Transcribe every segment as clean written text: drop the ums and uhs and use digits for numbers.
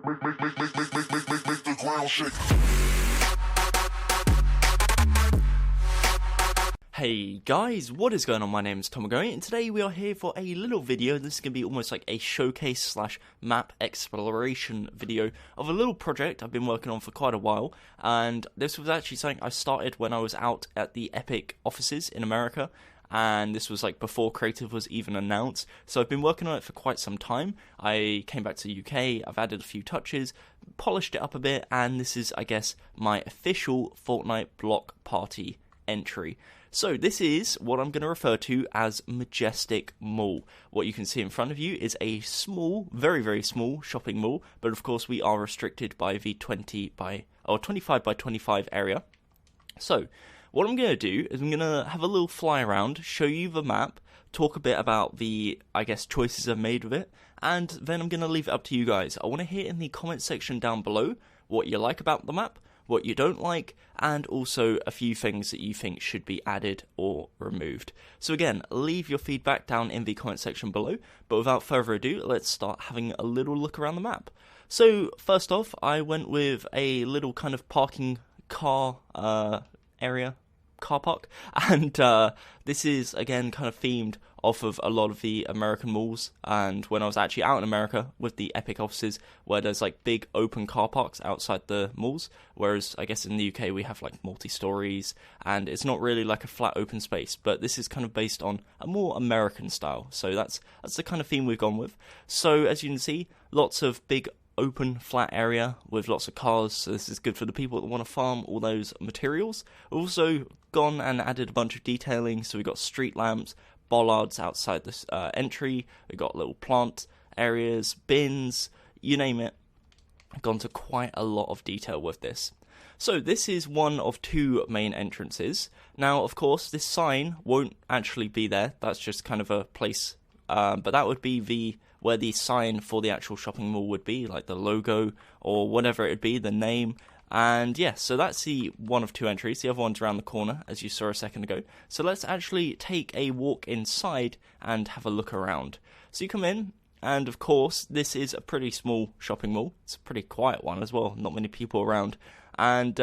Make the ground shake. Hey guys, what is going on? My name is Gummy, and today we are here for a little video. This is going to be almost like a showcase slash map exploration video of a little project I've been working on for quite a while. And this was actually something I started when I was out at the Epic offices in America. And this was like before Creative was even announced. So I've been working on it for quite some time. I came back to the UK, I've added a few touches, polished it up a bit, and this is, I guess, my official Fortnite Block Party entry. So this is what I'm going to refer to as Majestic Mall. What you can see in front of you is a small, very, very small shopping mall, but of course we are restricted by the 25 by 25 area. So what I'm going to do is I'm going to have a little fly around, show you the map, talk a bit about the, I guess, choices I've made with it, and then I'm going to leave it up to you guys. I want to hear in the comment section down below what you like about the map, what you don't like, and also a few things that you think should be added or removed. So again, leave your feedback down in the comment section below, but without further ado, let's start having a little look around the map. So first off, I went with a little kind of parking car area, car park, and this is again kind of themed off of a lot of the American malls, and when I was actually out in America with the Epic offices where there's like big open car parks outside the malls, whereas I guess in the UK we have like multi-stories and it's not really like a flat open space, but this is kind of based on a more American style, so that's the kind of theme we've gone with. So as you can see, lots of big open flat area with lots of cars, so this is good for the people that want to farm all those materials. We've also gone and added a bunch of detailing, so we've got street lamps, bollards outside this entry, we've got little plant areas, bins, you name it. I've gone to quite a lot of detail with this. So this is one of two main entrances. Now of course this sign won't actually be there, that's just kind of a place, but that would be where the sign for the actual shopping mall would be, like the logo or whatever it would be, the name. And yeah, so that's the one of two entries. The other one's around the corner, as you saw a second ago. So let's actually take a walk inside and have a look around. So you come in, and of course, this is a pretty small shopping mall. It's a pretty quiet one as well, not many people around. And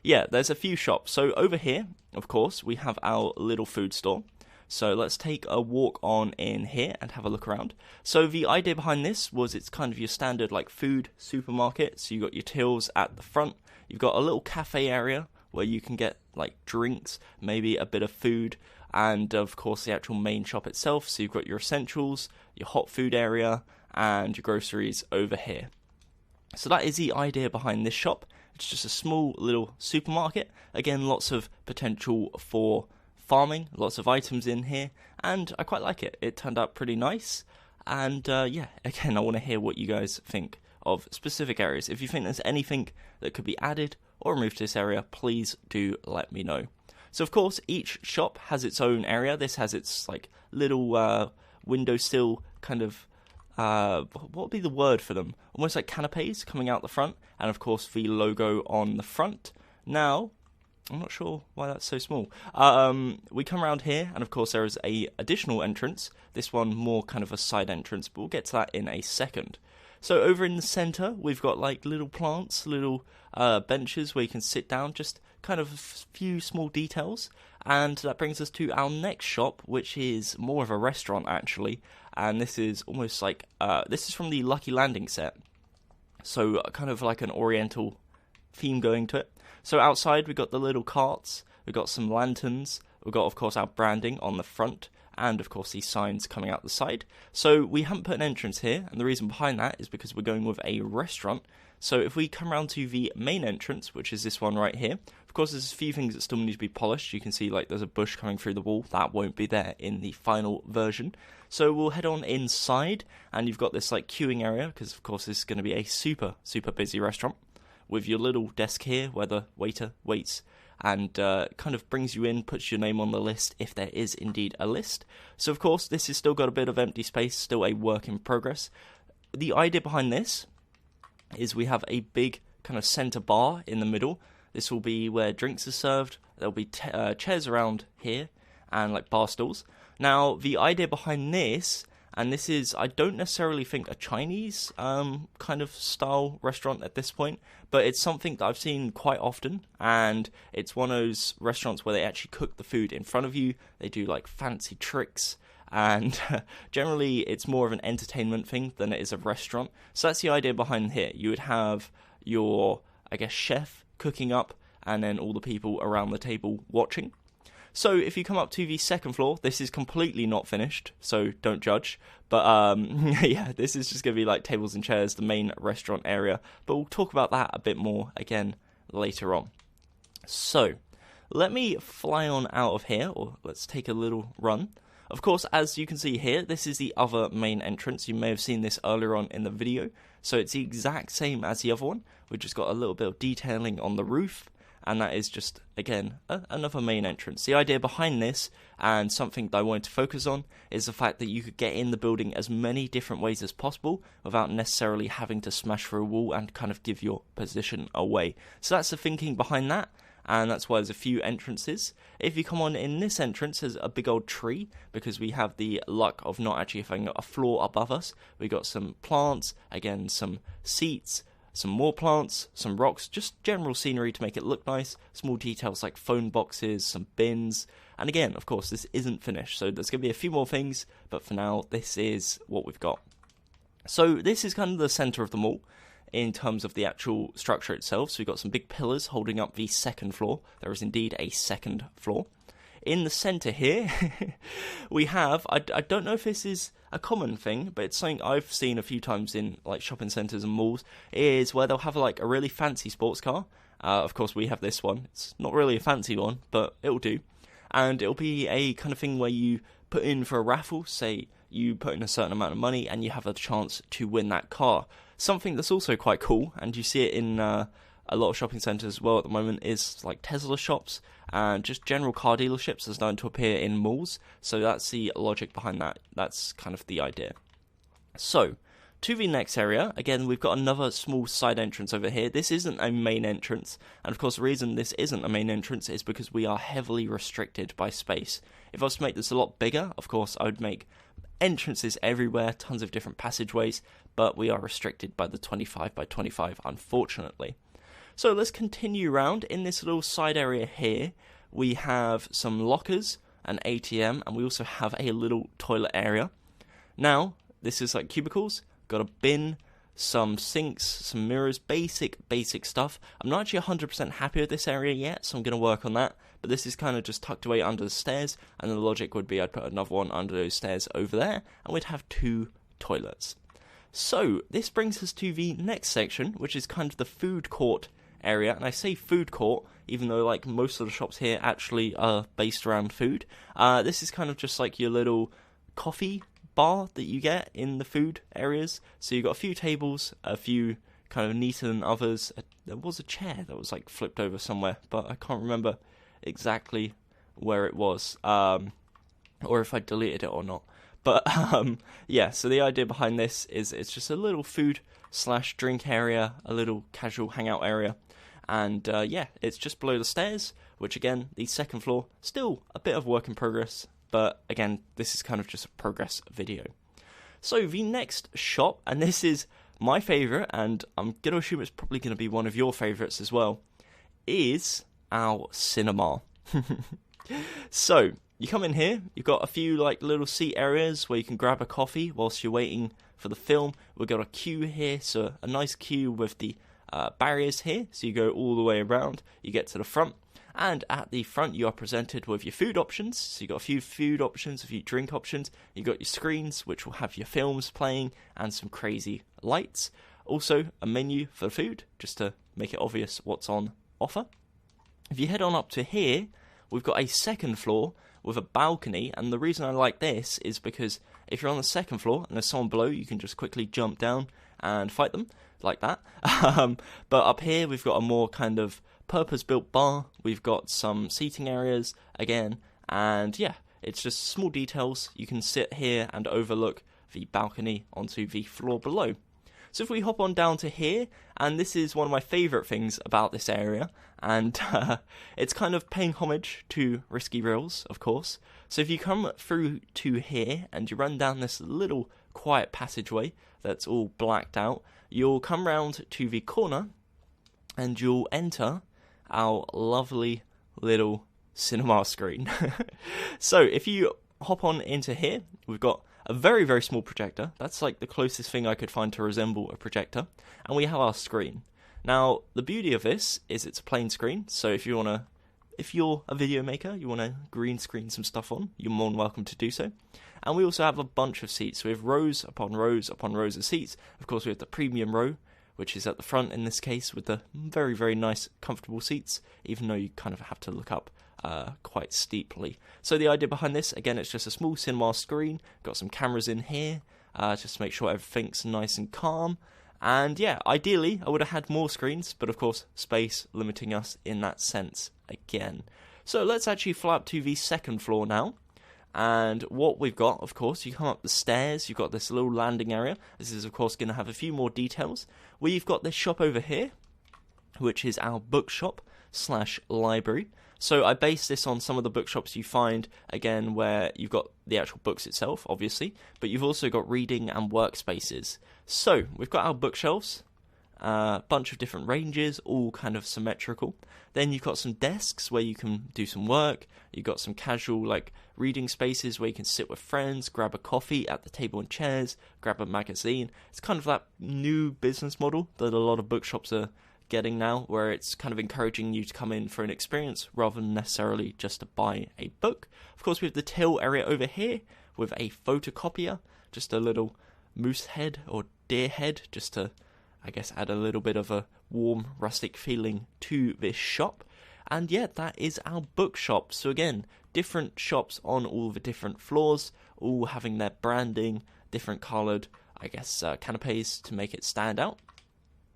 yeah, there's a few shops. So over here, of course, we have our little food store. So let's take a walk on in here and have a look around. So the idea behind this was it's kind of your standard like food supermarket. So you've got your tills at the front. You've got a little cafe area where you can get like drinks, maybe a bit of food, and of course the actual main shop itself. So you've got your essentials, your hot food area, and your groceries over here. So that is the idea behind this shop. It's just a small little supermarket. Again, lots of potential for farming, lots of items in here, and I quite like it. It turned out pretty nice, and yeah, again, I want to hear what you guys think of specific areas. If you think there's anything that could be added or removed to this area, please do let me know. So of course, each shop has its own area. This has its like little windowsill kind of, what would be the word for them? Almost like canapes coming out the front, and of course the logo on the front. Now, I'm not sure why that's so small. We come around here, and of course there is a additional entrance. This one more kind of a side entrance, but we'll get to that in a second. So over in the center, we've got like little plants, little benches where you can sit down, just kind of a few small details. And that brings us to our next shop, which is more of a restaurant actually. And this is almost like, this is from the Lucky Landing set. So kind of like an Oriental theme going to it. So outside we've got the little carts, we've got some lanterns, we've got of course our branding on the front, and of course these signs coming out the side. So we haven't put an entrance here, and the reason behind that is because we're going with a restaurant. So if we come around to the main entrance, which is this one right here, of course there's a few things that still need to be polished. You can see like there's a bush coming through the wall, that won't be there in the final version. So we'll head on inside, and you've got this like queuing area, because of course this is going to be a super busy restaurant, with your little desk here where the waiter waits and kind of brings you in, puts your name on the list if there is indeed a list. So of course this has still got a bit of empty space, still a work in progress. The idea behind this is we have a big kind of center bar in the middle. This will be where drinks are served. There'll be chairs around here and like bar stools. Now the idea behind this, and this is, I don't necessarily think, a Chinese kind of style restaurant at this point, but it's something that I've seen quite often, and it's one of those restaurants where they actually cook the food in front of you. They do like fancy tricks, and generally it's more of an entertainment thing than it is a restaurant. So that's the idea behind here. You would have your, I guess, chef cooking up, and then all the people around the table watching. So if you come up to the second floor, this is completely not finished, so don't judge. But yeah, this is just going to be like tables and chairs, the main restaurant area. But we'll talk about that a bit more again later on. So let me fly on out of here, or let's take a little run. Of course, as you can see here, this is the other main entrance. You may have seen this earlier on in the video. So it's the exact same as the other one. We've just got a little bit of detailing on the roof. And that is just, again, another main entrance. The idea behind this, and something that I wanted to focus on, is the fact that you could get in the building as many different ways as possible without necessarily having to smash through a wall and kind of give your position away. So that's the thinking behind that, and that's why there's a few entrances. If you come on in this entrance, there's a big old tree, because we have the luck of not actually having a floor above us. We got some plants, again, some seats, some more plants, some rocks, just general scenery to make it look nice, small details like phone boxes, some bins, and again, of course, this isn't finished, so there's going to be a few more things, but for now, this is what we've got. So this is kind of the centre of the mall in terms of the actual structure itself. So we've got some big pillars holding up the second floor. There is indeed a second floor. In the centre here, we have, I don't know if this is a common thing, but it's something I've seen a few times in like shopping centres and malls, is where they'll have like a really fancy sports car. Of course, we have this one. It's not really a fancy one, but it'll do. And it'll be a kind of thing where you put in for a raffle, say you put in a certain amount of money and you have a chance to win that car. Something that's also quite cool, and you see it in a lot of shopping centres as well at the moment, is like Tesla shops and just general car dealerships are starting to appear in malls. So that's the logic behind that. That's kind of the idea. So, to the next area, again, we've got another small side entrance over here. This isn't a main entrance, and of course the reason this isn't a main entrance is because we are heavily restricted by space. If I was to make this a lot bigger, of course I would make entrances everywhere, tons of different passageways, but we are restricted by the 25 by 25, unfortunately. So let's continue around. In this little side area here, we have some lockers, an ATM, and we also have a little toilet area. Now, this is like cubicles, got a bin, some sinks, some mirrors, basic stuff. I'm not actually 100% happy with this area yet, so I'm going to work on that. But this is kind of just tucked away under the stairs, and the logic would be I'd put another one under those stairs over there, and we'd have 2 toilets. So, this brings us to the next section, which is kind of the food court area. And I say food court, even though like most of the shops here actually are based around food. This is kind of just like your little coffee bar that you get in the food areas. So you've got a few tables, a few kind of neater than others. There was a chair that was like flipped over somewhere, but I can't remember exactly where it was, or if I deleted it or not. But yeah, so the idea behind this is it's just a little food/drink area, a little casual hangout area. And yeah, it's just below the stairs, which again, the second floor, still a bit of work in progress. But again, this is kind of just a progress video. So the next shop, and this is my favourite, and I'm going to assume it's probably going to be one of your favourites as well, is our cinema. So, you come in here, you've got a few like little seat areas where you can grab a coffee whilst you're waiting for the film. We've got a queue here, so a nice queue with the barriers here, so you go all the way around, you get to the front, and at the front you are presented with your food options. So you've got a few food options, a few drink options, you've got your screens which will have your films playing and some crazy lights. Also a menu for the food, just to make it obvious what's on offer. If you head on up to here, we've got a second floor with a balcony, and the reason I like this is because if you're on the second floor and there's someone below, you can just quickly jump down and fight them, like that. But up here we've got a more kind of purpose-built bar, we've got some seating areas again, and yeah, it's just small details. You can sit here and overlook the balcony onto the floor below. So if we hop on down to here, and this is one of my favourite things about this area, and it's kind of paying homage to Risky Reels, of course. So if you come through to here, and you run down this little quiet passageway that's all blacked out, you'll come round to the corner, and you'll enter our lovely little cinema screen. So if you hop on into here, we've got a very, very small projector. That's like the closest thing I could find to resemble a projector. And we have our screen. Now, the beauty of this is it's a plain screen. So if you're a video maker, you want to green screen some stuff on, you're more than welcome to do so. And we also have a bunch of seats. So we have rows upon rows upon rows of seats. Of course, we have the premium row, which is at the front in this case, with the very, very nice, comfortable seats, even though you kind of have to look up quite steeply. So the idea behind this, again, it's just a small cinema screen, got some cameras in here, just to make sure everything's nice and calm. And yeah, ideally, I would have had more screens, but of course, space limiting us in that sense again. So let's actually fly up to the second floor now. And what we've got, of course, you come up the stairs, you've got this little landing area. This is, of course, going to have a few more details. We've got this shop over here, which is our bookshop / library. So I base this on some of the bookshops you find, again, where you've got the actual books itself, obviously, but you've also got reading and workspaces. So we've got our bookshelves, a bunch of different ranges, all kind of symmetrical. Then you've got some desks where you can do some work. You've got some casual like reading spaces where you can sit with friends, grab a coffee at the table and chairs, grab a magazine. It's kind of that new business model that a lot of bookshops are getting now, where it's kind of encouraging you to come in for an experience rather than necessarily just to buy a book. Of course, we have the till area over here with a photocopier, just a little moose head or deer head, just to, I guess, add a little bit of a warm, rustic feeling to this shop. And yeah, that is our bookshop. So again, different shops on all the different floors, all having their branding, different coloured, I guess, canapes to make it stand out.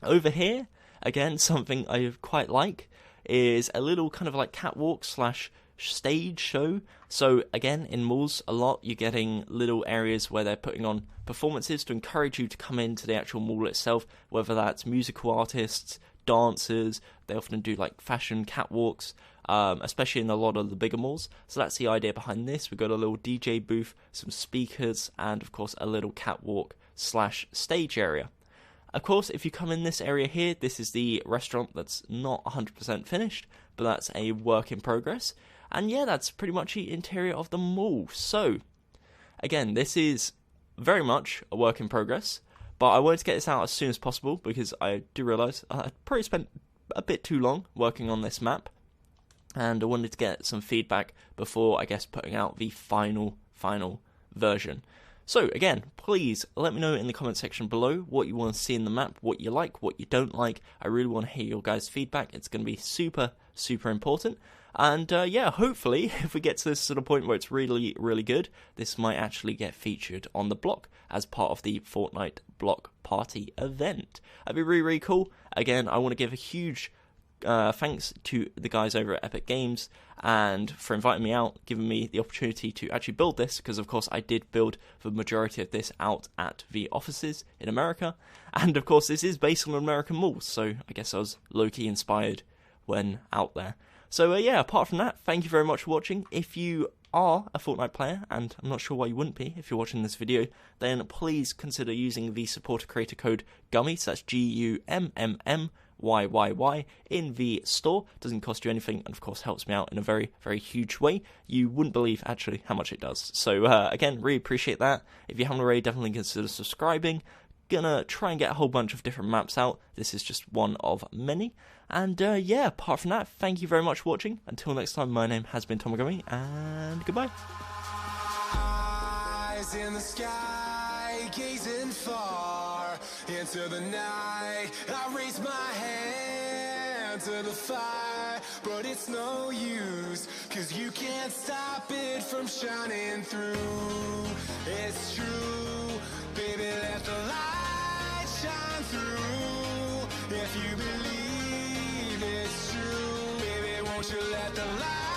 Over here, again, something I quite like is a little kind of like catwalk / stage show. So again, in malls a lot, you're getting little areas where they're putting on performances to encourage you to come into the actual mall itself, whether that's musical artists, dancers. They often do like fashion catwalks, especially in a lot of the bigger malls. So that's the idea behind this. We've got a little DJ booth, some speakers, and of course a little catwalk / stage area. Of course, if you come in this area here, this is the restaurant that's not 100% finished, but that's a work in progress. And yeah, that's pretty much the interior of the mall. So, again, this is very much a work in progress, but I wanted to get this out as soon as possible because I do realise I probably spent a bit too long working on this map, and I wanted to get some feedback before, I guess, putting out the final version. So again, please let me know in the comment section below what you want to see in the map, what you like, what you don't like. I really want to hear your guys' feedback. It's going to be super, super important. And yeah, hopefully, if we get to this sort of point where it's really, really good, this might actually get featured on the block as part of the Fortnite Block Party event. That'd be really, really cool. Again, I want to give a huge thanks to the guys over at Epic Games and for inviting me out, giving me the opportunity to actually build this, because of course I did build the majority of this out at the offices in America, and of course this is based on American malls, so I guess I was low-key inspired when out there. So yeah, apart from that, thank you very much for watching. If you are a Fortnite player, and I'm not sure why you wouldn't be if you're watching this video, then please consider using the supporter creator code Gummy, so that's GUMMMYYY, in the store. Doesn't cost you anything, and of course helps me out in a very, very huge way. You wouldn't believe actually how much it does. So again, really appreciate that. If you haven't already, definitely consider subscribing. Gonna try and get a whole bunch of different maps out. This is just one of many. And yeah, apart from that, thank you very much for watching. Until next time, my name has been Gummy, and goodbye. Eyes in the sky, gazing far into the night. I raise my hand to the fire, but it's no use, 'cause you can't stop it from shining through. It's true, baby, let the light shine through. If you believe it's true, baby, won't you let the light